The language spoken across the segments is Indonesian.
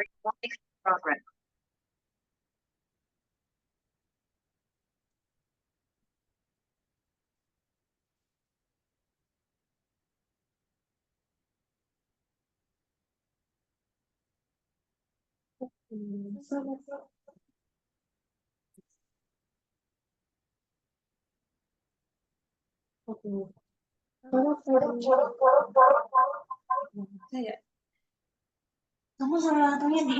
Recording progress. Kamu sama orangtuanya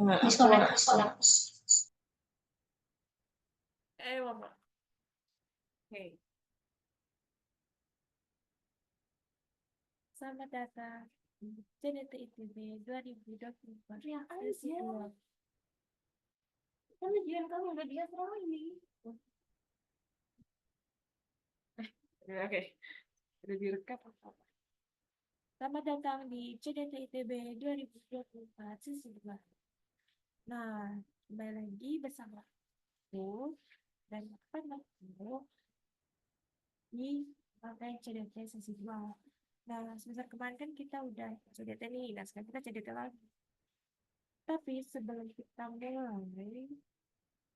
di sekolah. Mama. Oke. Selamat datang di CDT ITB 2024. Ya, sesi aja. 2. Kan ujian kamu udah dia selama ini. Oke. Udah direkap apa? Selamat datang di CDT ITB 2024 sesi 2. Nah, kembali lagi bersama aku dan partnerku di pakai CDT sesi 2. Nah, semester kemarin kan kita udah CDT nih, nah sekarang kita CDT lagi. Tapi sebelum kita mulai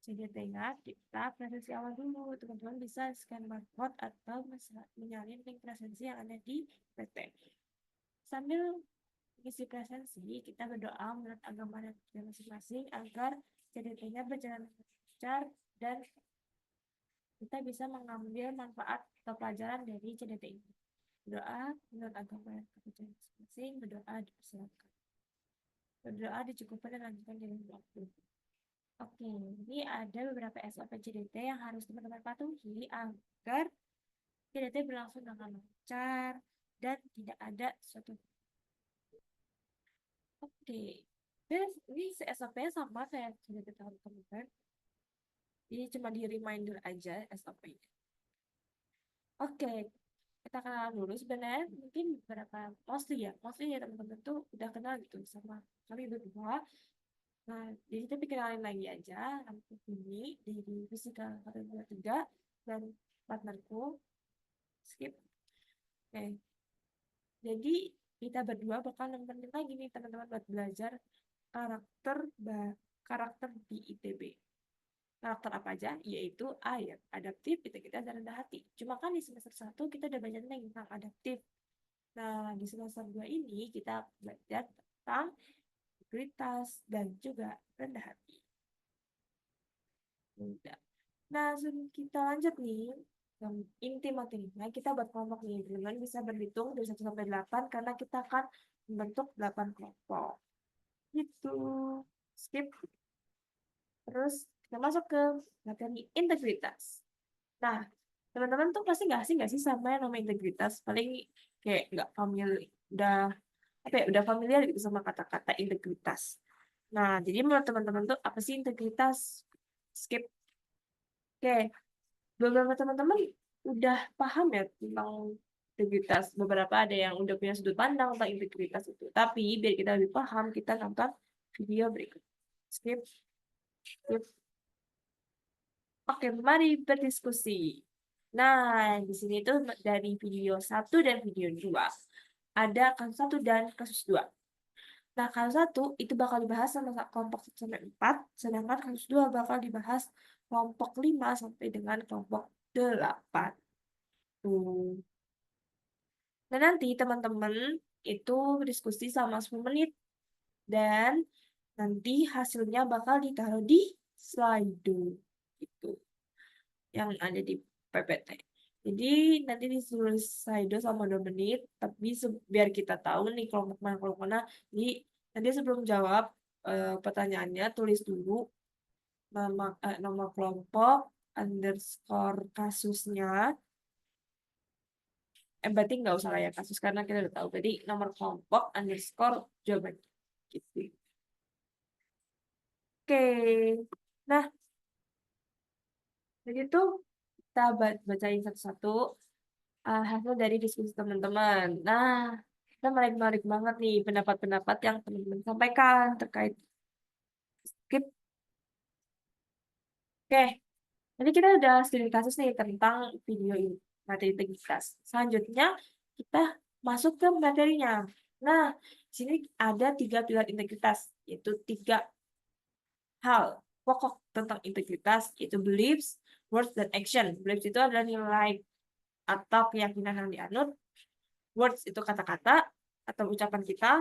CDT-nya, kita presensi awal dulu. Teman-teman bisa scan barcode atau menyalin link presensi yang ada di PT. Sambil mengisi presensi, kita berdoa menurut agama dan masing-masing agar CDT-nya berjalan lancar dan kita bisa mengambil manfaat atau pelajaran dari CDT ini. Berdoa menurut agama dan kepercayaan masing-masing, berdoa dipersilakan. Berdoa dicukupkan dan lanjutkan jalan waktu. Oke, ini ada beberapa SOP CDT yang harus teman-teman patuhi agar CDT berlangsung dengan lancar dan tidak ada suatu. Oke, ini SOP-nya sama kayak CDT tahun kemarin. Jadi cuma di reminder aja SOP-nya. Oke, kita kenal dulu sebenarnya mungkin beberapa mostly ya teman-teman tuh udah kenal gitu sama kami berdua. Nah, jadi kita kenalin lagi aja. Aku ini dari Fisika 123 dan partnerku Skip. Oke. Jadi kita berdua bakal nemenin lagi nih teman-teman buat belajar karakter di ITB. Karakter apa aja? Yaitu A ya, adaptif, integritas, dan rendah hati. Cuma kan di semester 1 kita udah belajar tentang adaptif. Nah, di semester 2 ini kita belajar tentang integritas dan juga rendah hati. Udah. Nah, sebelum kita lanjut nih, inti materinya kita buat kelompok nih. Teman-teman bisa berhitung dari 1 sampai 8 karena kita akan membentuk 8 kelompok. Gitu. Skip. Terus kita masuk ke materi integritas. Nah, teman-teman tuh pasti nggak sih sama yang namanya integritas? Paling kayak nggak familiar, udah familiar gitu sama kata-kata integritas. Nah, jadi menurut teman-teman tuh apa sih integritas? Skip. Oke, beberapa teman-teman udah paham ya tentang integritas. Beberapa ada yang udah punya sudut pandang tentang integritas itu. Tapi biar kita lebih paham, kita nonton video berikut. Skip. Skip. Oke, mari berdiskusi. Nah, di sini tuh dari video 1 dan video 2 ada kasus 1 dan kasus 2. Nah, kasus 1 itu bakal dibahas sama kelompok 1 sampai 4, sedangkan kasus 2 bakal dibahas kelompok 5 sampai dengan kelompok 8. Nah, nanti teman-teman itu diskusi selama 10 menit. Dan nanti hasilnya bakal ditaruh di Slido. Gitu. Yang ada di PPT. Jadi nanti disuruh Slido sama 2 menit. Tapi biar kita tahu nih kelompok mana. Jadi nanti sebelum jawab pertanyaannya, tulis dulu nama kelompok, underscore kasusnya. Berarti nggak usah layak kasus karena kita udah tahu. Jadi nomor kelompok underscore jawaban. Gitu. Oke. Nah, jadi tuh kita bacain satu-satu hasil dari diskusi teman-teman. Nah, kita menarik banget nih pendapat-pendapat yang teman-teman sampaikan terkait skip. Oke, jadi kita udah studi kasus nih tentang video ini, materi integritas. Selanjutnya, kita masuk ke materinya. Nah, di sini ada 3 pilar integritas, yaitu 3 hal pokok tentang integritas, yaitu beliefs, words, dan action. Beliefs itu adalah nilai atau keyakinan yang dianut, words itu kata-kata atau ucapan kita,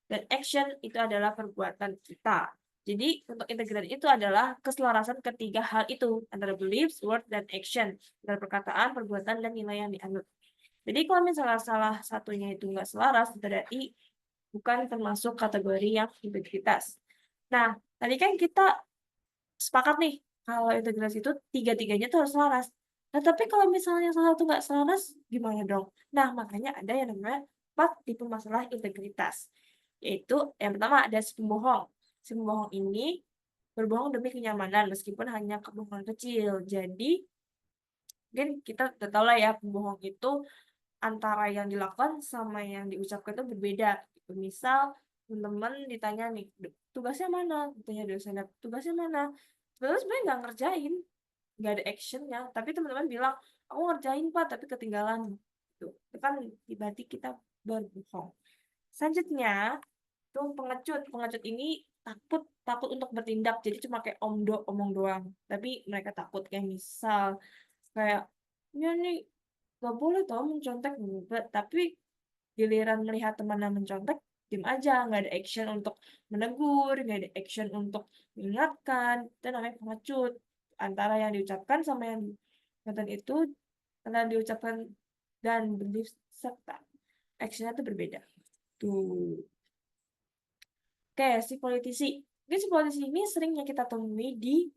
dan action itu adalah perbuatan kita. Jadi, untuk integritas itu adalah keselarasan ketiga hal itu, antara beliefs, word, dan action, antara perkataan, perbuatan, dan nilai yang dianut. Jadi, kalau misalnya salah satunya itu nggak selaras, berarti bukan termasuk kategori yang integritas. Nah, tadi kan kita sepakat nih, kalau integritas itu tiga-tiganya tuh harus selaras. Nah, tapi kalau misalnya salah satu nggak selaras, gimana dong? Nah, makanya ada yang namanya 4 tipe masalah integritas. Yaitu, yang pertama ada si pembohong. Si pembohong ini berbohong demi kenyamanan, meskipun hanya kebohongan kecil. Jadi, mungkin kita udah tahu lah ya, pembohong itu antara yang dilakukan sama yang diucapkan itu berbeda. Gitu. Misal, teman-teman ditanya nih, tugasnya mana? Ditanya dosennya, tugasnya mana? Terus sebenarnya nggak ngerjain, nggak ada actionnya. Tapi teman-teman bilang, aku ngerjain Pak, tapi ketinggalan. Gitu. Itu kan berarti kita berbohong. Selanjutnya, tuh pengecut. Pengecut ini takut takut untuk bertindak. Jadi cuma kayak omong doang. Tapi mereka takut. Kayak misal, kayak, ya nih, gak boleh tau mencontek juga. Tapi giliran melihat temannya mencontek, diem aja. Nggak ada action untuk menegur, nggak ada action untuk mengingatkan. Itu namanya pengecut. Antara yang diucapkan sama yang diucapkan itu, antara diucapkan dan belief serta actionnya itu berbeda. Tuh. Oke, si politisi. Mungkin si politisi ini seringnya kita temui di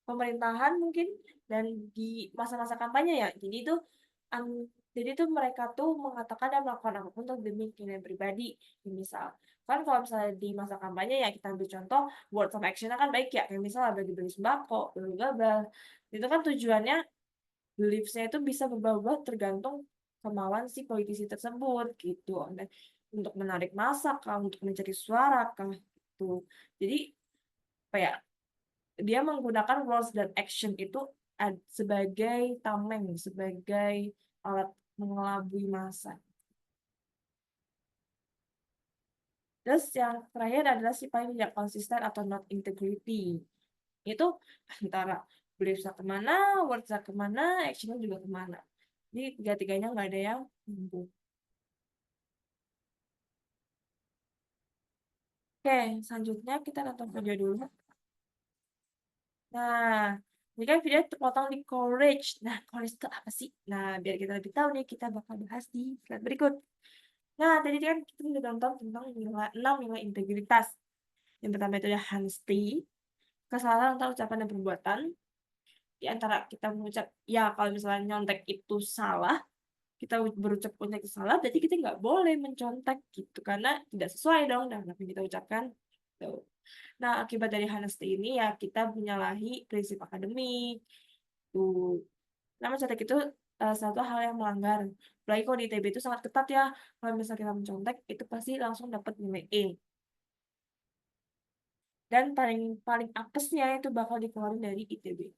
pemerintahan mungkin dan di masa-masa kampanye ya. Jadi itu mereka tuh mengatakan dan melakukan apapun untuk demi kepentingan pribadi. Misal, kan kalau misalnya di masa kampanye ya kita ambil contoh word of action kan baik ya. Kayak misalnya bagi-bagi sembako, bla bla. Itu kan tujuannya beliefs-nya itu bisa berubah-ubah tergantung kemauan si politisi tersebut gitu. Dan untuk menarik massa kah, untuk mencari suara kah gitu. Jadi apa ya? Dia menggunakan words dan action itu sebagai tameng, sebagai alat mengelabui massa. Terus yang terakhir adalah si paling tidak konsisten atau not integrity. Itu antara beliefs-nya kemana, words-nya kemana, action-nya juga kemana. Jadi tiga-tiganya nggak ada yang nyambung. Oke, selanjutnya kita nonton video dulu. Nah, ini kan video terpotong di courage. Nah, courage itu apa sih? Nah, biar kita lebih tahu nih, kita bakal bahas di slide berikut. Nah, tadi kan kita udah nonton tentang 6 nilai integritas. Yang pertama itu ada honesty, kesalahan antara ucapan dan perbuatan. Di antara kita mengucap, ya kalau misalnya nyontek itu salah, kita berucap nyontek itu salah, berarti kita nggak boleh mencontek gitu. Karena tidak sesuai dong dengan apa yang kita ucapkan. Tuh. Nah, akibat dari honesty ini ya kita menyalahi prinsip akademik. Tuh. Nah, mencontek itu satu hal yang melanggar. Apalagi kalau di ITB itu sangat ketat ya. Kalau misalnya kita mencontek, itu pasti langsung dapat nilai E. Dan paling paling apesnya itu bakal dikeluarin dari ITB.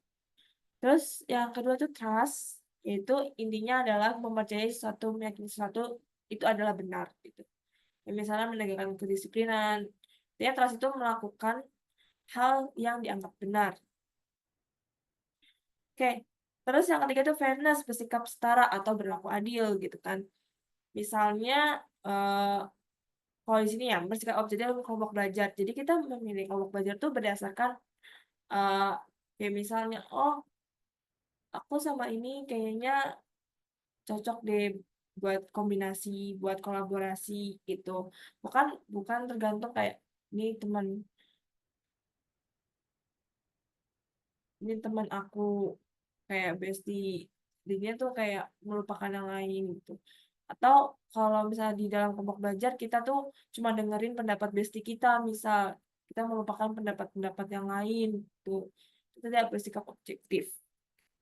Terus yang kedua itu trust, yaitu intinya adalah mempercayai sesuatu, meyakini sesuatu itu adalah benar. Gitu. Ya, misalnya menegakkan kedisiplinan. Dia trust itu melakukan hal yang dianggap benar. Oke, terus yang ketiga itu fairness, bersikap setara atau berlaku adil gitu kan. Misalnya, kalau di sini ya, bersikap objektif dalam kelompok belajar. Jadi kita memilih kelompok belajar tuh berdasarkan, uh, kayak misalnya, oh aku sama ini kayaknya cocok deh buat kombinasi, buat kolaborasi gitu. Bukan bukan tergantung kayak ini teman ini teman aku kayak bestie, dia tuh kayak melupakan yang lain gitu. Atau kalau misalnya di dalam kelompok belajar kita tuh cuma dengerin pendapat bestie kita, misal kita melupakan pendapat-pendapat yang lain tuh. Itu tidak bersikap objektif.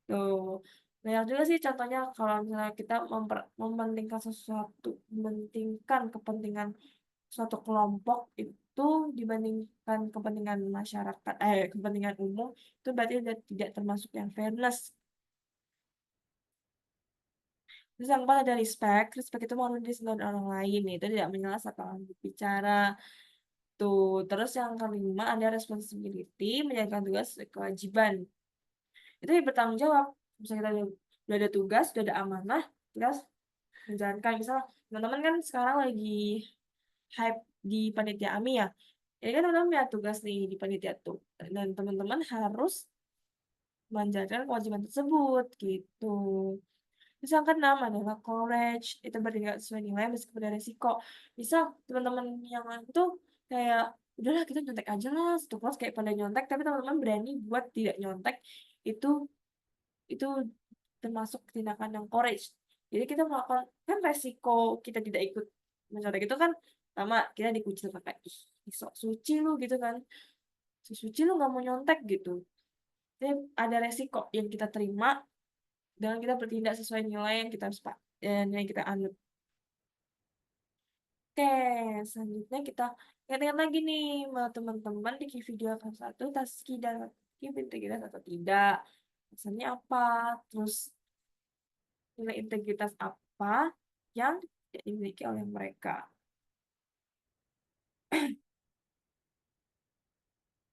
Tuh. Banyak juga sih contohnya kalau misalnya kita mementingkan sesuatu, mementingkan kepentingan suatu kelompok itu dibandingkan kepentingan masyarakat, kepentingan umum, itu berarti udah tidak termasuk yang fairness. Terus yang keempat ada respect. Respect itu menghormati kesadaran orang lain, itu tidak menyela saat orang berbicara. Tuh, terus yang kelima ada responsibility, menjalankan tugas sesuai kewajiban. Itu yang bertanggung jawab. Misalnya kita udah ada tugas, udah ada amanah, kita harus menjalankan. Misal teman-teman kan sekarang lagi hype di panitia AMI ya. Jadi kan teman-teman punya tugas nih di panitia tuh. Dan teman-teman harus menjalankan kewajiban tersebut gitu. Terus yang keenam adalah courage, itu bertindak sesuai nilai meskipun ada resiko. Misal teman-teman yang itu kayak udahlah kita nyontek aja lah, satu kelas kayak pada nyontek, tapi teman-teman berani buat tidak nyontek, itu itu termasuk tindakan yang courage. Jadi kita melakukan kan resiko kita tidak ikut mencontek itu kan pertama kita dikucil pakai ih sok suci lu gitu kan. "So suci lu nggak mau nyontek gitu. Jadi ada resiko yang kita terima dengan kita bertindak sesuai nilai yang kita harus yang kita anut. Oke, selanjutnya kita ingat-ingat lagi nih sama teman-teman di video kelas 1 Taski dan Taski integritas atau tidak. Misalnya apa? Terus nilai integritas apa yang tidak dimiliki oleh mereka.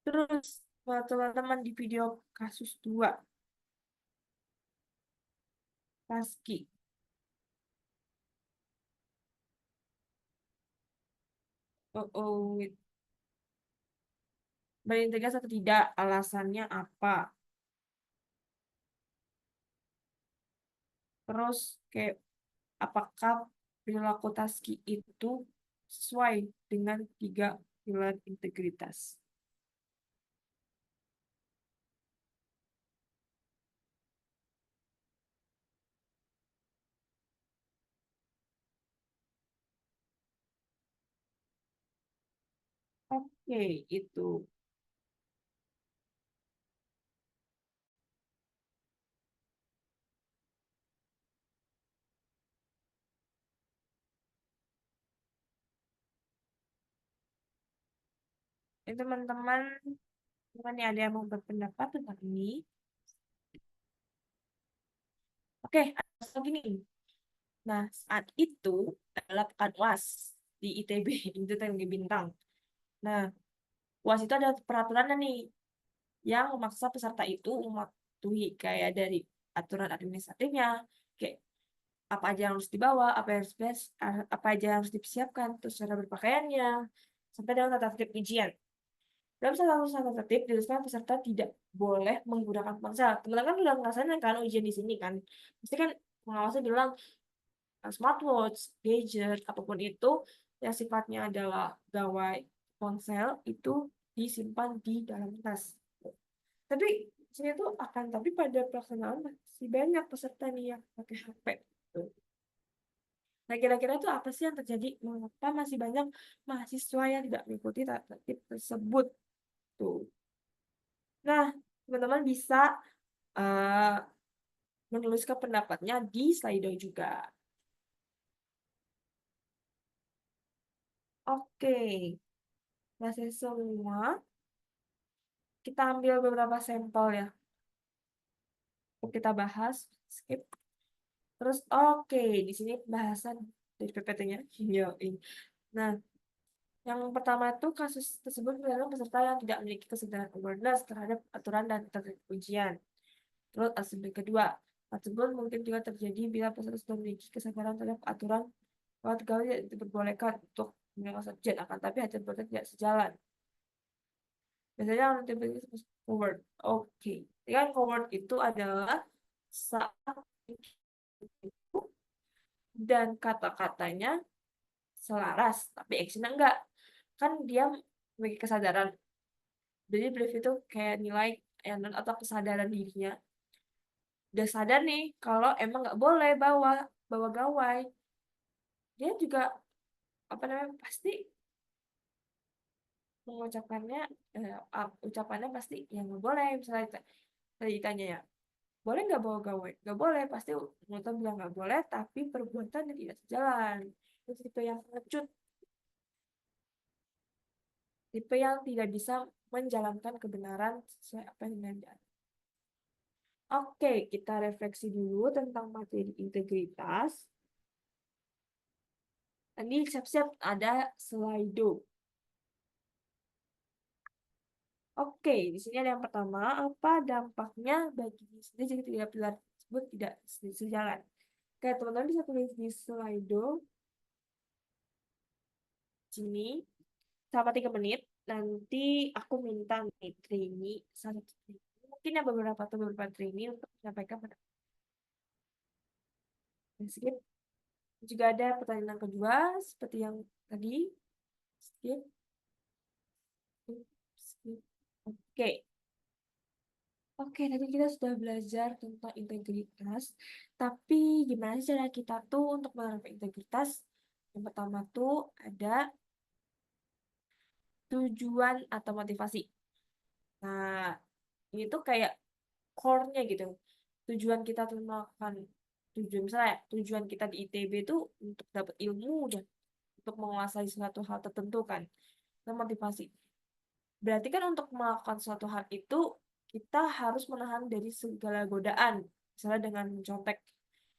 Terus buat teman-teman di video kasus 2 Taski. Oh, berintegritas atau tidak, alasannya apa? Terus kayak apakah perilaku Taski itu sesuai dengan 3 pilar integritas? Oke, teman-teman, teman yang ada yang mau berpendapat tentang ini. Oke, ada gini. Nah, saat itu adalah pekan UAS di ITB, itu Tinggi Bintang. Nah, UAS itu ada peraturannya nih, yang memaksa peserta itu mematuhi kayak dari aturan administratifnya, kayak apa aja yang harus dibawa, apa aja yang harus dipersiapkan, terus cara berpakaiannya, sampai dengan tata tertib ujian. Dalam salah satu tata tertib, dijelaskan peserta tidak boleh menggunakan ponsel. Teman-teman kan udah ngerasain kan ujian di sini kan, pasti kan pengawasnya bilang smartwatch, gadget, apapun itu yang sifatnya adalah gawai ponsel itu disimpan di dalam tas. Tapi sini tuh akan tapi pada pelaksanaan masih banyak peserta nih yang pakai HP. Tuh. Nah, kira-kira itu apa sih yang terjadi? Mengapa masih banyak mahasiswa yang tidak mengikuti tata tertib tersebut? Tuh. Nah, teman-teman bisa uh, menuliskan pendapatnya di Slido juga. Oke, selesai semua. Kita ambil beberapa sampel ya. Untuk kita bahas, skip. Terus, oke, di sini bahasan dari PPT-nya. Yoi. Nah, yang pertama itu kasus tersebut adalah peserta yang tidak memiliki kesadaran awareness terhadap aturan dan tertib ujian. Terus asumsi kedua, hal tersebut mungkin juga terjadi bila peserta sudah memiliki kesadaran terhadap aturan bahwa tegawai tidak diperbolehkan untuk menyelesaikan ujian, akan tapi hati berarti tidak sejalan. Biasanya yang tiba-tiba forward. Oke. Kan forward itu adalah saat itu dan kata-katanya selaras, tapi actionnya enggak. Kan dia memiliki kesadaran. Jadi belief itu kayak nilai yang atau kesadaran dirinya. Udah sadar nih kalau emang nggak boleh bawa bawa gawai. Dia juga apa namanya pasti mengucapkannya ucapannya pasti yang nggak boleh. Misalnya tadi ditanya ya, boleh nggak bawa gawai? Nggak boleh, pasti mulutnya bilang nggak boleh, tapi perbuatannya tidak sejalan. Itu tipe yang pengecut, tipe yang tidak bisa menjalankan kebenaran sesuai apa yang diajarkan. Oke, kita refleksi dulu tentang materi integritas. Ini siap-siap ada Slido. Oke, di sini ada yang pertama, apa dampaknya bagi diri sendiri jika tiga pilar tersebut tidak sejalan? Oke, teman-teman bisa tulis di Slido sini selama 3 menit. Nanti aku minta nih trainee, satu trainee, mungkin ya beberapa atau beberapa trainee untuk menyampaikan pada skip. Juga ada pertanyaan kedua, seperti yang tadi. Skip, skip, skip. Oke. Oke, tadi kita sudah belajar tentang integritas, tapi gimana sih cara kita tuh untuk menerapkan integritas? Yang pertama tuh ada tujuan atau motivasi. Nah, ini tuh kayak core-nya gitu. Tujuan kita tuh melakukan tujuan misalnya tujuan kita di ITB itu untuk dapat ilmu dan untuk menguasai suatu hal tertentu kan. Itu motivasi. Berarti kan untuk melakukan suatu hal itu kita harus menahan dari segala godaan. Misalnya dengan mencontek.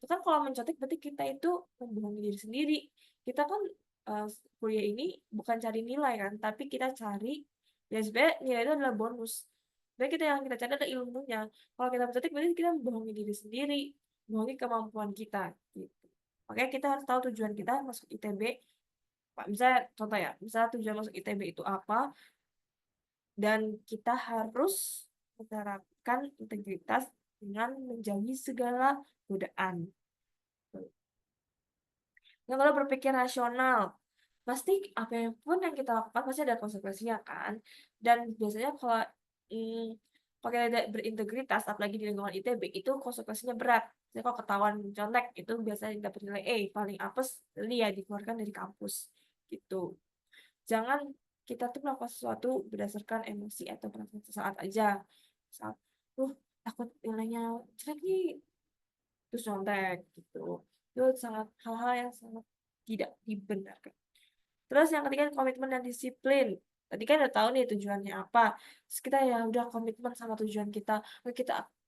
Itu kan kalau mencontek berarti kita itu membohongi diri sendiri. Kita kan eh, kuliah ini bukan cari nilai kan, tapi kita cari ya sebenarnya nilai itu adalah bonus. Sebenarnya kita yang kita cari adalah ilmunya. Kalau kita mencontek berarti kita membohongi diri sendiri, membohongi kemampuan kita gitu. Makanya kita harus tahu tujuan kita masuk ITB. Pak, misalnya contoh ya, misalnya tujuan masuk ITB itu apa, dan kita harus menerapkan integritas dengan menjauhi segala godaan. Nah, kalau berpikir rasional, pasti apapun yang kita lakukan pasti ada konsekuensinya kan. Dan biasanya mm, kalau kita tidak berintegritas, apalagi di lingkungan ITB, itu konsekuensinya berat. Jadi kalau ketahuan contek, itu biasanya dapat nilai A, paling apes, ya dikeluarkan dari kampus. Gitu. Jangan kita tuh melakukan sesuatu berdasarkan emosi atau perasaan sesaat aja. Saat, takut nilainya jelek nih, terus nyontek gitu. Itu sangat hal-hal yang sangat tidak dibenarkan. Terus yang ketiga komitmen dan disiplin. Tadi kan udah tahu nih tujuannya apa. Terus kita ya udah komitmen sama tujuan kita. Oh,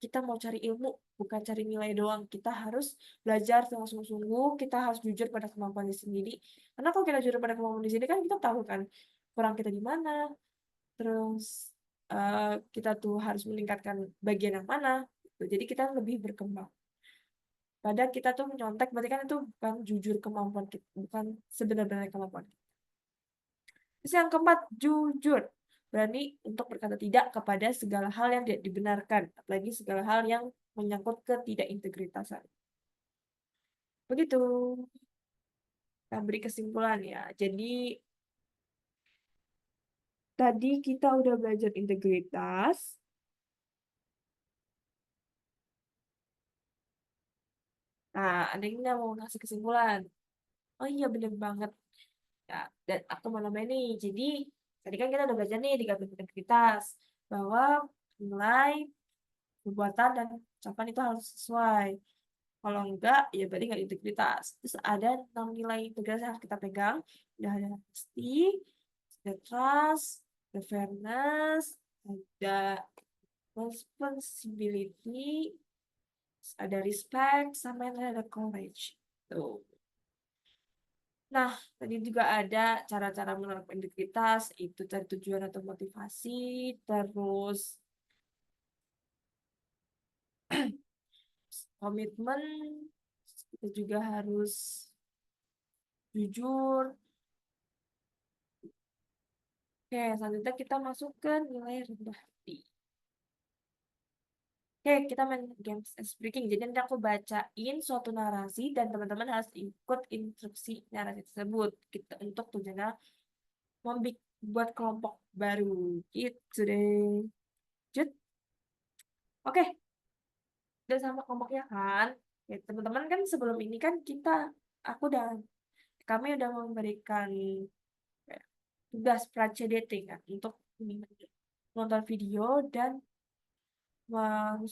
kita mau cari ilmu, bukan cari nilai doang. Kita harus belajar dengan sungguh-sungguh. Kita harus jujur pada kemampuan diri sendiri. Karena kalau kita jujur pada kemampuan diri sendiri kan kita tahu kan kurang kita di mana. Terus kita tuh harus meningkatkan bagian yang mana. Gitu. Jadi kita lebih berkembang. Padahal kita tuh menyontek, berarti kan itu bukan jujur kemampuan kita, bukan sebenarnya kemampuan kita. Terus yang keempat, jujur. Berani untuk berkata tidak kepada segala hal yang tidak dibenarkan, apalagi segala hal yang menyangkut ketidakintegritasan. Begitu. Kita beri kesimpulan ya. Jadi, tadi kita udah belajar integritas. Nah, ada yang mau ngasih kesimpulan. Oh iya, bener banget. Ya, dan aku mau nambahin nih. Jadi, tadi kan kita udah belajar nih di gabungan integritas. Bahwa nilai, perbuatan, dan ucapan itu harus sesuai. Kalau enggak, ya berarti nggak integritas. Terus ada 6 nilai integritas yang harus kita pegang. Udah ada honesty, ada trust, ada fairness, ada responsibility, ada respect, sama yang ada courage. Tuh. Nah, tadi juga ada cara-cara menerapkan integritas, itu cari tujuan atau motivasi, terus komitmen, kita juga harus jujur. Oke, selanjutnya kita masuk ke nilai rendah hati. Oke, kita main games ice breaking. Jadi nanti aku bacain suatu narasi dan teman-teman harus ikut instruksi narasi tersebut. Kita untuk tujuannya membuat kelompok baru. Gitu deh. Jut. Oke, udah sama kelompoknya kan? Ya, teman-teman kan sebelum ini kan kami udah memberikan eh, tugas dating kan untuk nonton video dan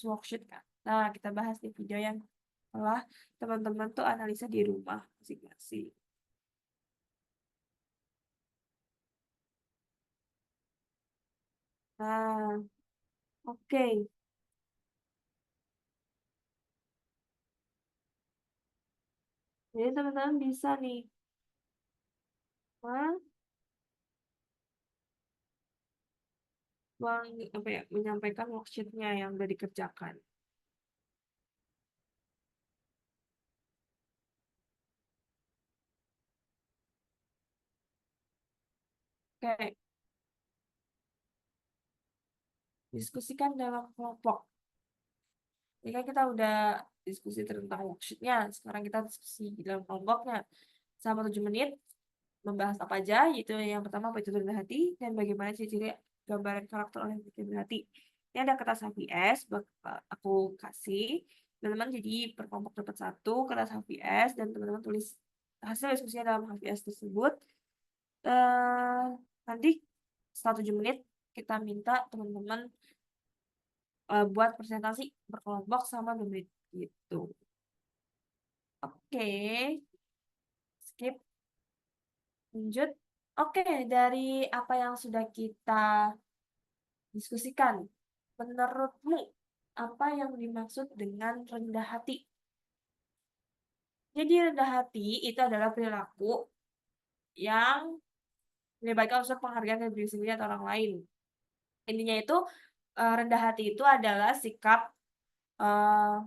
worksheet kan. Nah, kita bahas di video yang telah teman-teman tuh analisa di rumah masing-masing. Nah, oke. Jadi teman-teman bisa nih men- menyampaikan worksheet-nya yang udah dikerjakan. Oke, diskusikan dalam kelompok. Jadi kan kita udah diskusi tentang worksheet-nya, sekarang kita diskusi di dalam kelompoknya. Selama 7 menit, membahas apa aja, yaitu yang pertama apa itu rendah hati, dan bagaimana ciri-ciri gambaran karakter orang yang rendah hati. Ini ada kertas HVS, aku kasih. Teman-teman jadi per kelompok dapat satu kertas HVS, dan teman-teman tulis hasil diskusinya dalam HVS tersebut. Eh, Nanti setelah 7 menit, kita minta teman-teman buat presentasi berkelompok sama 2 menit gitu. Oke, skip, lanjut. Oke, dari apa yang sudah kita diskusikan, menurutmu apa yang dimaksud dengan rendah hati? Jadi rendah hati itu adalah perilaku yang menyebabkan unsur penghargaan dari diri sendiri atau orang lain. Intinya itu rendah hati itu adalah sikap eh,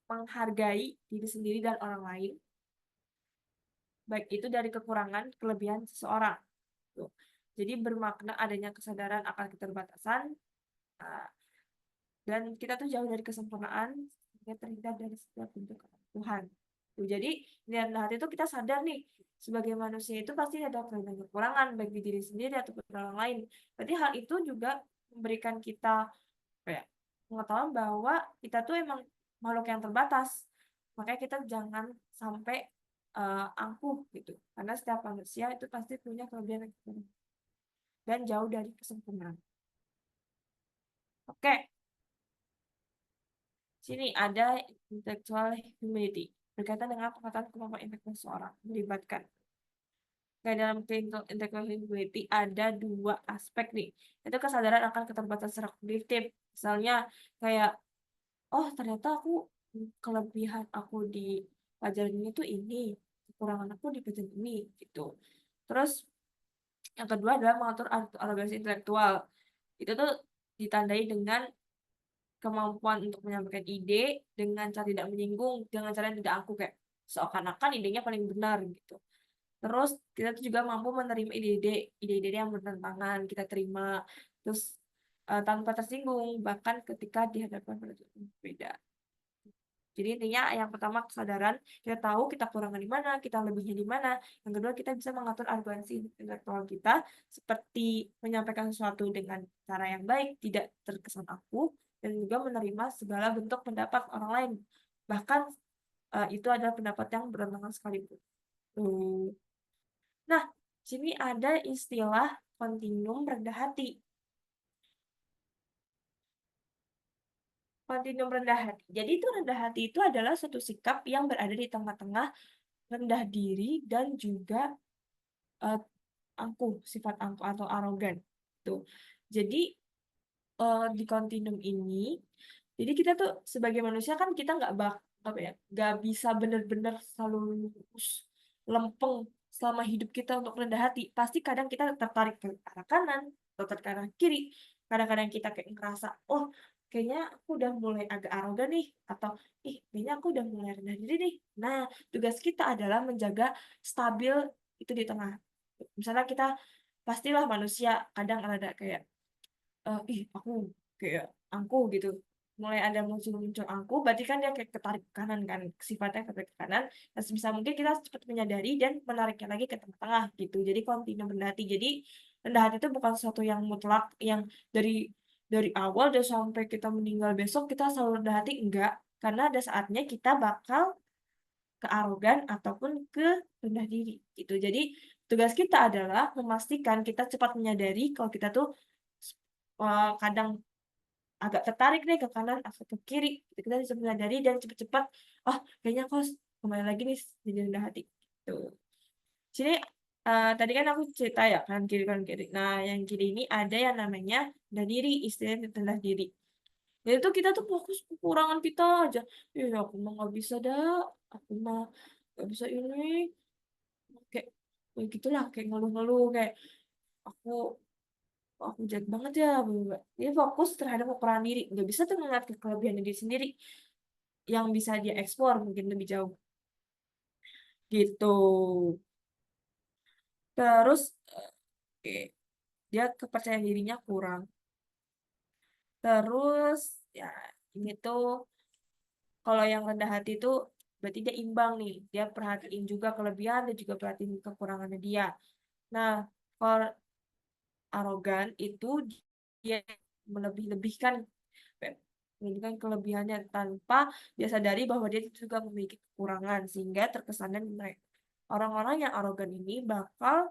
menghargai diri sendiri dan orang lain, baik itu dari kekurangan, kelebihan seseorang. Tuh. Jadi bermakna adanya kesadaran akan keterbatasan uh, dan kita tuh jauh dari kesempurnaan, sehingga terhindar dari setiap bentuk Tuhan. Tuh, jadi dengan hati itu kita sadar nih sebagai manusia itu pasti ada kekurangan baik di diri sendiri ataupun orang lain. Berarti hal itu juga memberikan kita kayak pengetahuan bahwa kita tuh emang makhluk yang terbatas. Makanya kita jangan sampai angkuh gitu. Karena setiap manusia itu pasti punya kelebihan dan kekurangan dan jauh dari kesempurnaan. Oke, sini ada intellectual humility berkaitan dengan pengetatan kemampuan intelektual seseorang melibatkan. Kayak dalam intellectual humility ada dua aspek nih. Itu kesadaran akan keterbatasan secara kognitif. Misalnya kayak, oh ternyata kelebihan aku di pelajaran ini tuh ini, kekurangan aku di pelajaran ini gitu. Terus yang kedua adalah mengatur arogansi intelektual. Itu tuh ditandai dengan kemampuan untuk menyampaikan ide dengan cara tidak menyinggung, dengan cara yang tidak aku kayak seakan-akan idenya paling benar gitu. Terus kita tuh juga mampu menerima ide-ide yang bertentangan kita terima, terus tanpa tersinggung bahkan ketika dihadapkan pada sesuatu yang berbeda. Jadi intinya yang pertama kesadaran, kita tahu kita kurangnya di mana, kita lebihnya di mana. Yang kedua kita bisa mengatur arogansi intelektual kita seperti menyampaikan sesuatu dengan cara yang baik, tidak terkesan aku, dan juga menerima segala bentuk pendapat orang lain. Bahkan itu adalah pendapat yang bertentangan sekalipun. Tuh. Nah, sini ada istilah kontinum rendah hati. Kontinum rendah hati. Jadi itu rendah hati itu adalah suatu sikap yang berada di tengah-tengah rendah diri dan juga eh, angkuh, sifat angkuh atau arogan. Tuh. Jadi di kontinum ini, jadi kita tuh sebagai manusia kan kita apa ya, nggak bisa benar-benar selalu lurus, lempeng selama hidup kita untuk rendah hati. Pasti kadang kita tertarik ke arah kanan atau ke arah kiri. Kadang-kadang kita kayak ngerasa, oh kayaknya aku udah mulai agak arogan nih, atau ih kayaknya aku udah mulai rendah diri nih. Nah, tugas kita adalah menjaga stabil itu di tengah. Misalnya kita pastilah manusia kadang ada kayak ih aku kayak angku gitu, mulai ada muncul-muncul angku berarti kan dia kayak ketarik ke kanan kan, sifatnya ketarik ke kanan, dan sebisa mungkin kita cepat menyadari dan menariknya lagi ke tengah-tengah gitu. Jadi kontinu rendah hati. Jadi rendah hati itu bukan sesuatu yang mutlak yang dari awal dan sampai kita meninggal besok kita selalu rendah hati, enggak, karena ada saatnya kita bakal ke arogan ataupun ke rendah diri gitu. Jadi tugas kita adalah memastikan kita cepat menyadari kalau kita tuh kadang agak tertarik nih ke kanan atau ke kiri. Gitu. Kita bisa menyadari dan cepat-cepat, oh kayaknya aku kembali lagi nih jadi rendah hati. Tuh. Sini tadi kan aku cerita ya kanan kiri kanan kiri. Nah yang kiri ini ada yang namanya rendah diri, istilah rendah diri. Jadi tuh kita tuh fokus kekurangan kita aja. Iya aku mah nggak bisa dah, aku mah nggak bisa ini, kayak gitulah, kayak ngeluh-ngeluh kayak aku aku jahat banget ya, dia fokus terhadap kekurangan diri, nggak bisa tuh ngeliat kelebihan diri sendiri yang bisa dia eksplor mungkin lebih jauh gitu. Terus dia kepercayaan dirinya kurang. Terus ya ini tuh kalau yang rendah hati itu berarti dia imbang nih. Dia perhatiin juga kelebihan dan juga perhatiin kekurangannya dia. Nah, kalau arogan itu dia melebih-lebihkan melebihkan kelebihannya tanpa dia sadari bahwa dia juga memiliki kekurangan sehingga terkesannya mereka orang-orang yang arogan ini bakal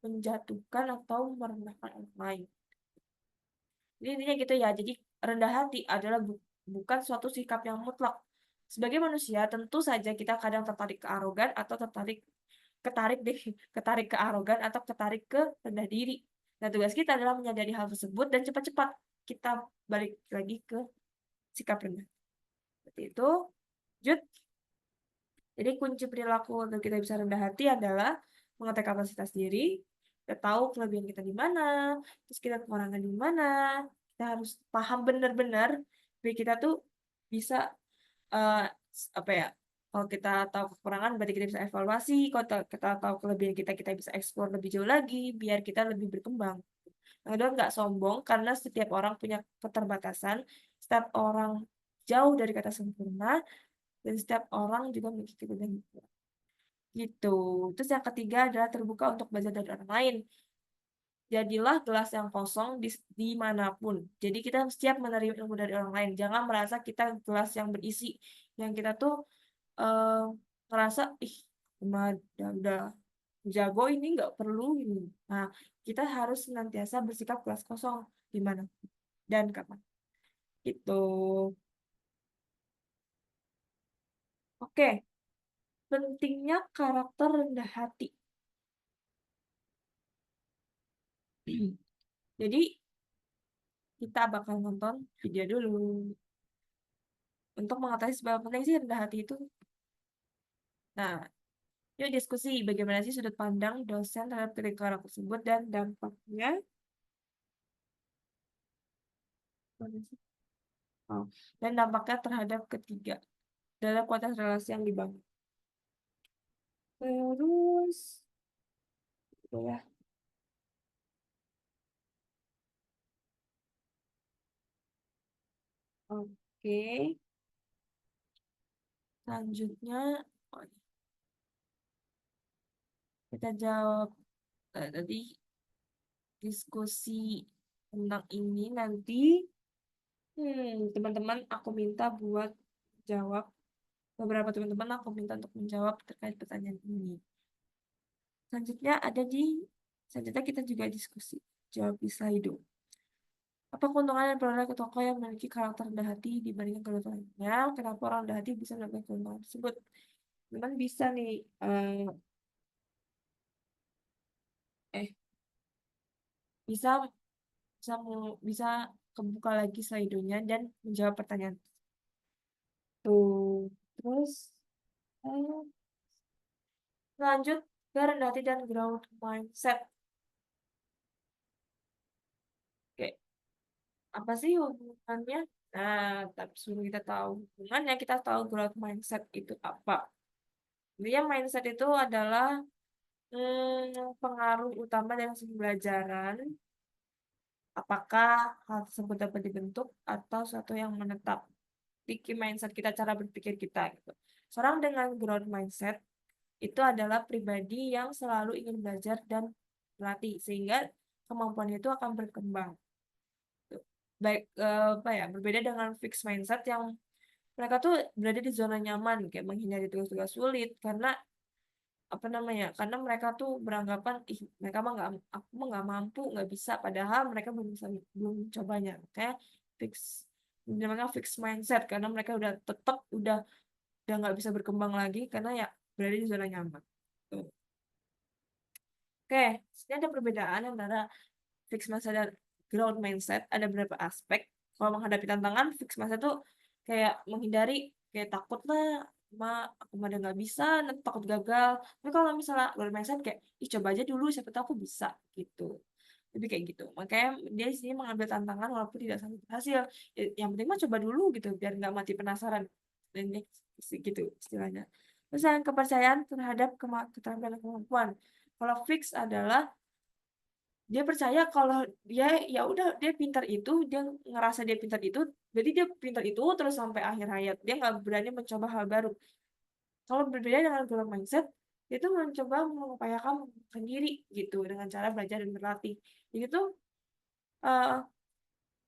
menjatuhkan atau merendahkan orang lain. Jadi intinya gitu ya. Jadi rendah hati adalah bukan suatu sikap yang mutlak. Sebagai manusia, tentu saja kita kadang tertarik ke arogan atau ketarik deh, ketarik ke arogan atau ketarik ke rendah diri. Nah, tugas kita adalah menyadari hal tersebut dan cepat-cepat kita balik lagi ke sikap rendah. Seperti itu. Jud, jadi kunci perilaku untuk kita bisa rendah hati adalah mengetahui kapasitas diri, kita tahu kelebihan kita di mana, terus kita kekurangan di mana, kita harus paham benar-benar biar kita tuh bisa eh, apa ya? Kalau kita tahu kekurangan berarti kita bisa evaluasi, kalau kita tahu kelebihan kita kita bisa eksplor lebih jauh lagi biar kita lebih berkembang. Yang kedua nggak sombong karena setiap orang punya keterbatasan, setiap orang jauh dari kata sempurna, dan setiap orang juga memiliki kelebihan gitu. Terus yang ketiga adalah terbuka untuk belajar dari orang lain. Jadilah gelas yang kosong dimanapun. Jadi kita siap menerima ilmu dari orang lain. Jangan merasa kita gelas yang berisi. Yang kita tuh eh ngerasa, ih, udah jago ini nggak perlu ini. Nah, kita harus senantiasa bersikap gelas kosong di mana dan kapan. Gitu. Oke, pentingnya karakter rendah hati. Jadi, kita bakal nonton video dulu. Untuk mengetahui seberapa penting sih rendah hati itu. Nah, yuk diskusi bagaimana sih sudut pandang dosen terhadap ketiga karakter tersebut dan dampaknya. Oh, dan dampaknya terhadap ketiga dalam konteks relasi yang dibangun. Terus, ya, oke. Selanjutnya, oh, kita jawab tadi diskusi tentang ini nanti. Teman-teman, aku minta buat jawab. Beberapa teman-teman aku minta untuk menjawab terkait pertanyaan ini. Selanjutnya kita juga diskusi. Jawab di Slido. Apa keuntungan dan perolehan ke tokoh yang memiliki karakter rendah hati dibandingkan kedua lainnya? Kenapa orang rendah hati bisa melakukan keuntungan tersebut? Teman bisa nih, eh, bisa bisa bisa kebuka lagi Slido-nya dan menjawab pertanyaan. Tuh, terus eh, lanjut ke rendah hati dan growth mindset. Oke, apa sih hubungannya? Nah, tapi sebelum kita tahu hubungannya, kita tahu growth mindset itu apa. Dia mindset itu adalah pengaruh utama dari hasil pembelajaran. Apakah hal tersebut dapat dibentuk atau suatu yang menetap. Di mindset kita, cara berpikir kita gitu. Seorang dengan growth mindset itu adalah pribadi yang selalu ingin belajar dan berlatih sehingga kemampuannya itu akan berkembang. Baik apa ya, berbeda dengan fixed mindset yang mereka tuh berada di zona nyaman kayak menghindari tugas-tugas sulit karena apa namanya, karena mereka tuh beranggapan ih mereka mah nggak, aku mah nggak mampu nggak bisa, padahal mereka belum cobanya kayak fix namanya fix mindset karena mereka udah nggak bisa berkembang lagi karena ya berada di zona nyaman. Tuh. Oke, ini ada perbedaan antara fix mindset dan growth mindset. Ada beberapa aspek. Kalau menghadapi tantangan, fix mindset tuh kayak menghindari, kayak takut lah, aku mah udah nggak bisa, nanti takut gagal. Tapi kalau misalnya growth mindset kayak, ih coba aja dulu, siapa tahu aku bisa gitu. Lebih kayak gitu. Makanya dia di sini mengambil tantangan walaupun tidak sampai berhasil. Yang penting mah coba dulu gitu, biar nggak mati penasaran. Dan ini gitu istilahnya. Terus yang kepercayaan terhadap keterampilan dan kemampuan. Kalau fix adalah dia percaya kalau dia ya udah dia pintar itu, dia ngerasa dia pintar itu, jadi dia pintar itu terus sampai akhir hayat. Dia nggak berani mencoba hal baru. Kalau berbeda dengan growth mindset, itu mencoba mengupayakan sendiri gitu dengan cara belajar dan berlatih. Jadi tuh eh,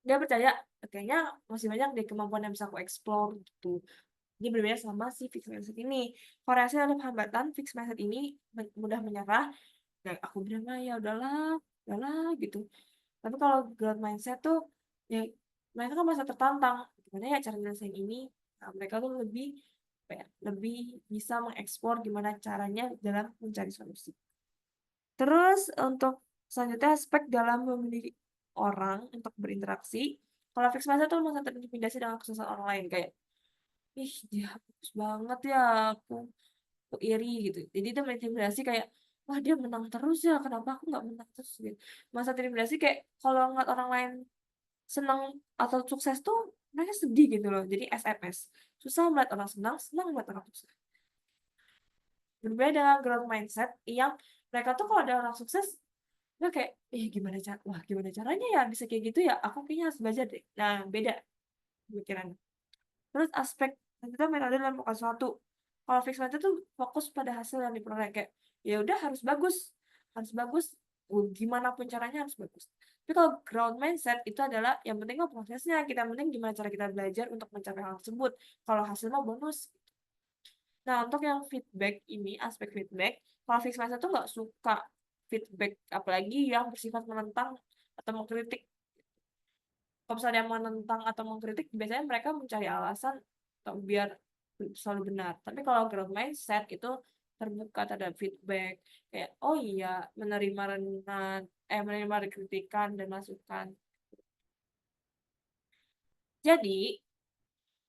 dia percaya kayaknya masih banyak deh kemampuan yang bisa aku explore gitu. Dia berbeda sama si fixed mindset ini. Variasi dalam hambatan fixed mindset ini mudah menyerah. Kayak aku bilang "Ah, ya udahlah gitu. Tapi kalau growth mindset tuh ya mereka kan masa tertantang. Gimana ya cara nyelesain ini? Nah, mereka tuh lebih apa ya, lebih bisa mengeksplor gimana caranya dalam mencari solusi. Terus untuk selanjutnya aspek dalam memilih orang untuk berinteraksi. Kalau fixed mindset tuh masa terintimidasi dengan kesuksesan orang lain kayak ih dia bagus banget ya aku iri gitu. Jadi itu mengintimidasi kayak wah dia menang terus ya kenapa aku nggak menang terus gitu. Masa terintimidasi kayak kalau ngeliat orang lain senang atau sukses tuh mereka sedih gitu loh. Jadi SMS. Susah melihat orang senang, senang melihat orang sukses. Berbeda dengan growth mindset yang mereka tuh kalau ada orang sukses, mereka kayak, wah gimana caranya ya bisa kayak gitu ya? Aku kayaknya harus belajar deh. Nah, beda pemikiran. Terus aspek kita metode dalam melakukan sesuatu. Kalau fixed mindset tuh fokus pada hasil yang diperoleh kayak, ya udah harus bagus, gimana pun caranya harus bagus. Tapi kalau growth mindset itu adalah yang penting kok prosesnya, kita penting gimana cara kita belajar untuk mencapai hal tersebut. Kalau hasilnya bonus. Nah, untuk yang feedback ini, aspek feedback, kalau fixed mindset tuh nggak suka feedback, apalagi yang bersifat menentang atau mengkritik. Kalau misalnya yang menentang atau mengkritik, biasanya mereka mencari alasan atau biar selalu benar. Tapi kalau growth mindset itu terbuka terhadap feedback, kayak oh iya menerima kritikan dan masukan. Jadi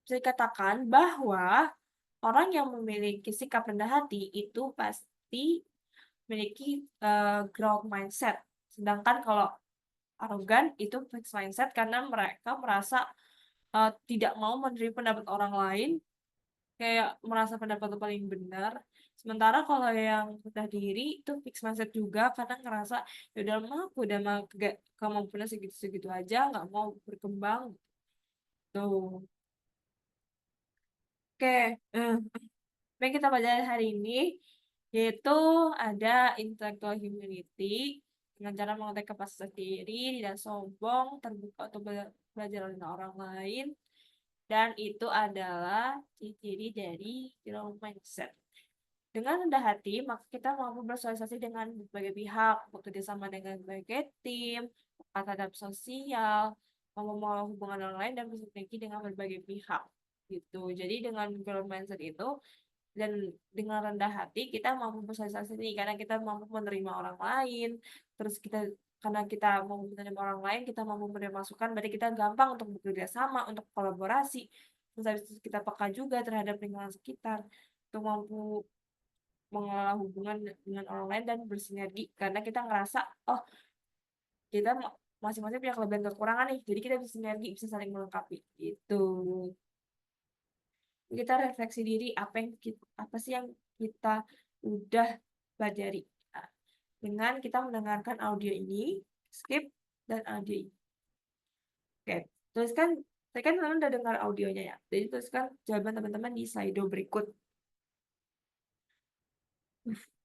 bisa dikatakan bahwa orang yang memiliki sikap rendah hati itu pasti memiliki growth mindset. Sedangkan kalau arogan itu fixed mindset karena mereka merasa tidak mau menerima pendapat orang lain, kayak merasa pendapat itu paling benar. Sementara kalau yang rendah diri itu fixed mindset juga karena ngerasa ya udah mah aku udah mah kemampuannya segitu-segitu aja, nggak mau berkembang. Tuh. Oke, eh, yang kita pelajari hari ini yaitu ada intellectual humility dengan cara mengetek kapasitas diri, tidak sombong, terbuka untuk belajar dengan orang lain, dan itu adalah ciri dari growth mindset. Dengan rendah hati, maka kita mampu bersosialisasi dengan berbagai pihak, bekerja sama dengan berbagai tim, terhadap sosial, membangun hubungan orang lain, dan bersinergi dengan berbagai pihak. Gitu. Jadi dengan growth mindset itu, dan dengan rendah hati kita mampu bersosialisasi nih, karena kita mampu menerima orang lain, terus kita karena kita mau menerima orang lain, kita mampu menerima masukan, berarti kita gampang untuk bekerja sama, untuk kolaborasi, terus habis itu kita peka juga terhadap lingkungan sekitar, untuk mampu mengelola hubungan dengan orang lain dan bersinergi, karena kita ngerasa, oh kita masing-masing punya kelebihan dan kekurangan nih, jadi kita bisa sinergi, bisa saling melengkapi, gitu. Kita refleksi diri apa sih yang kita udah pelajari. Nah, dengan kita mendengarkan audio ini, skip dan audio ini. Oke, tuliskan, saya kan teman udah dengar audionya ya. Jadi tuliskan jawaban teman-teman di slide berikut.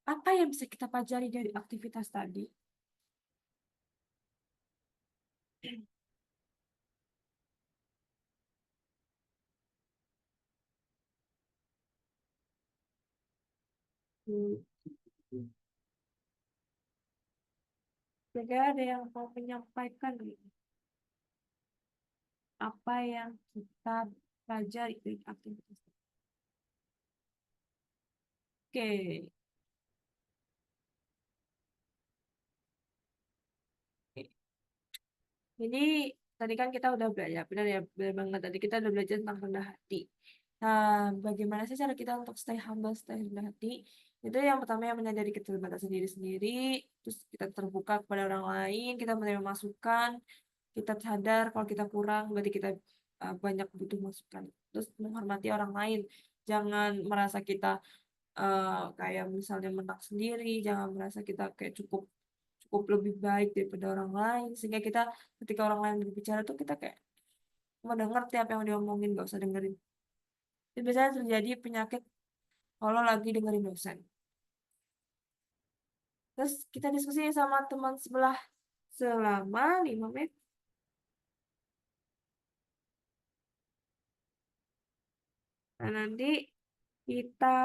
Apa yang bisa kita pelajari dari aktivitas tadi? Hmm, Kira-kira ada yang mau menyampaikan nih? Apa yang kita pelajari dari aktivitas tadi? Oke, jadi tadi kan kita udah belajar, benar ya, benar banget. Tadi kita udah belajar tentang rendah hati. Nah, bagaimana sih cara kita untuk stay humble, stay rendah hati? Itu yang pertama yang menyadari keterbatasan diri sendiri, terus kita terbuka kepada orang lain, kita menerima masukan, kita sadar kalau kita kurang, berarti kita banyak butuh masukan. Terus menghormati orang lain, jangan merasa kita kayak misalnya menang sendiri, jangan merasa kita kayak cukup cukup lebih baik daripada orang lain, sehingga kita ketika orang lain berbicara tuh kita kayak mendengar tiap yang dia omongin, gak usah dengerin. Itu biasanya terjadi penyakit kalau lagi dengerin dosen. Terus kita diskusi sama teman sebelah selama 5 menit. Nah, nanti kita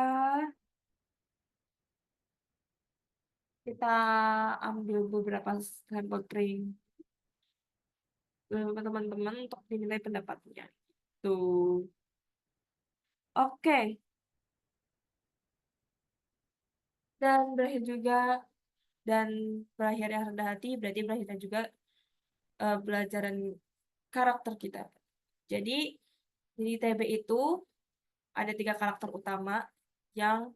kita ambil beberapa sampel training sama teman-teman untuk dinilai pendapatnya. Tuh. Oke. Dan berakhir juga dan berakhirnya rendah hati berarti berakhirnya juga pelajaran karakter kita. Jadi di TB itu ada 3 karakter utama yang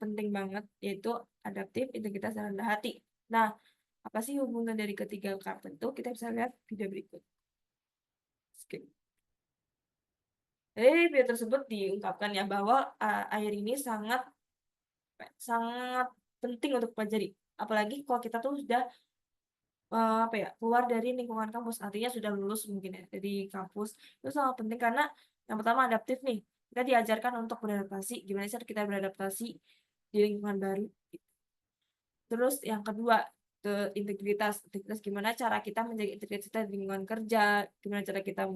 penting banget, yaitu adaptif, integritas, dan rendah hati. Nah, apa sih hubungan dari ketiga karakter itu? Kita bisa lihat video berikut. Skip. Jadi video tersebut diungkapkan ya bahwa air ini sangat sangat penting untuk pelajari. Apalagi kalau kita tuh sudah apa ya, keluar dari lingkungan kampus, artinya sudah lulus mungkin ya dari kampus. Itu sangat penting karena yang pertama adaptif nih. Kita diajarkan untuk beradaptasi, gimana sih kita beradaptasi di lingkungan baru. Terus yang kedua, integritas. Integritas gimana cara kita menjaga integritas kita di lingkungan kerja, gimana cara kita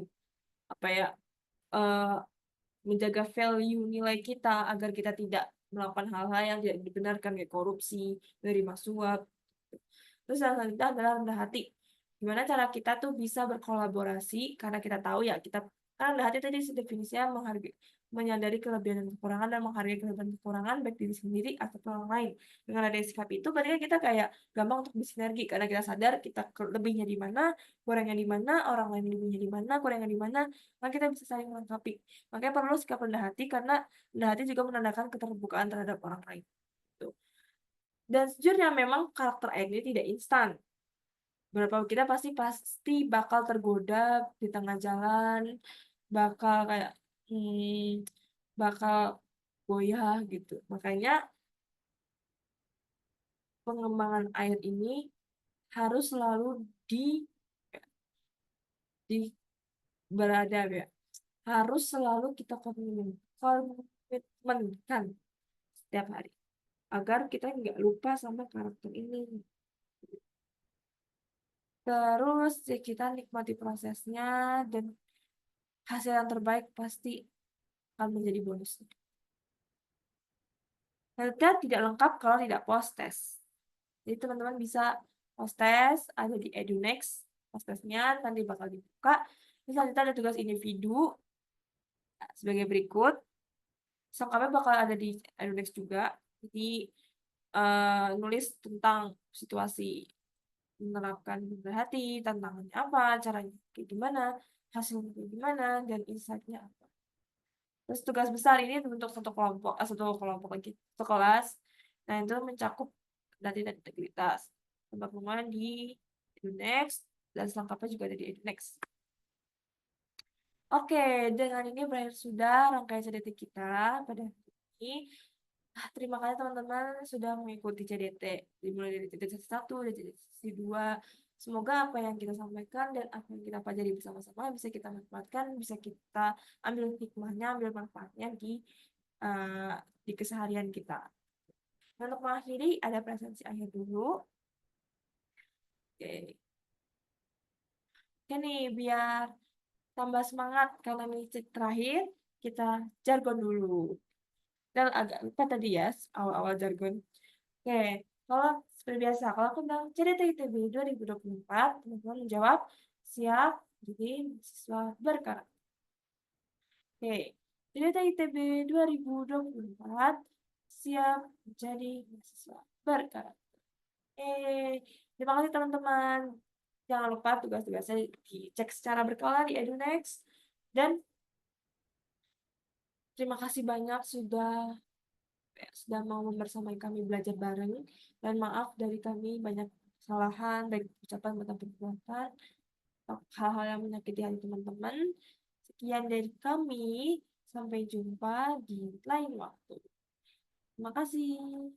apa ya eh, menjaga value nilai kita agar kita tidak melakukan hal-hal yang tidak dibenarkan kayak korupsi, menerima suap. Terus yang selanjutnya adalah rendah hati. Gimana cara kita tuh bisa berkolaborasi karena kita tahu ya kita kan rendah hati tadi definisinya menghargai menyadari kelebihan dan kekurangan dan menghargai kelebihan dan kekurangan baik diri sendiri atau orang lain. Dengan ada sikap itu berarti kan kita kayak gampang untuk bersinergi karena kita sadar kita lebihnya di mana, kurangnya di mana, orang lain lebihnya di mana, kurangnya di mana, maka kita bisa saling melengkapi. Makanya perlu sikap rendah hati karena rendah hati juga menandakan keterbukaan terhadap orang lain. Tuh. Dan sejujurnya memang karakter air ini tidak instan. Beberapa kita pasti bakal tergoda di tengah jalan, bakal kayak bakal goyah gitu. Makanya pengembangan air ini harus selalu di berada ya. Harus selalu kita komitmenkan setiap hari agar kita nggak lupa sama karakter ini. Terus ya kita nikmati prosesnya dan hasil yang terbaik pasti akan menjadi bonus. Data tidak lengkap kalau tidak post test. Jadi teman-teman bisa post test, ada di EduNext, post testnya nanti bakal dibuka. Terus selanjutnya ada tugas individu sebagai berikut. Selengkapnya bakal ada di EduNext juga. Jadi nulis tentang situasi menerapkan berhati, tantangannya apa, caranya kayak gimana, hasilnya kayak gimana, dan insight-nya apa. Terus tugas besar ini untuk satu kelompok lagi, satu kelas. Nah, itu mencakup data dan integritas. Tempat pengumuman di EduNext, dan selengkapnya juga ada di EduNext. Oke, dengan ini berakhir sudah rangkaian CDT kita pada hari ini. Terima kasih teman-teman sudah mengikuti CDT, dimulai dari CDT 1 dan CDT 2. Semoga apa yang kita sampaikan dan apa yang kita pelajari bersama-sama bisa kita manfaatkan, bisa kita ambil hikmahnya, ambil manfaatnya uh, di keseharian kita. Untuk mengakhiri, ada presensi akhir dulu. Oke. Oke nih, biar tambah semangat karena menit terakhir, kita jargon dulu. Dan agak lupa tadi ya, awal-awal jargon. Oke, kalau seperti biasa, kalau aku bilang cerita ITB 2024, teman-teman menjawab, siap jadi mahasiswa berkarakter. Oke, cerita ITB 2024, siap menjadi mahasiswa berkarakter. Terima kasih teman-teman. Jangan lupa tugas-tugasnya dicek secara berkala di EduNext. Dan Terima kasih banyak sudah mau membersamai kami belajar bareng, dan maaf dari kami banyak kesalahan baik ucapan maupun perbuatan, hal-hal yang menyakiti hati teman-teman. Sekian dari kami, sampai jumpa di lain waktu. Terima kasih.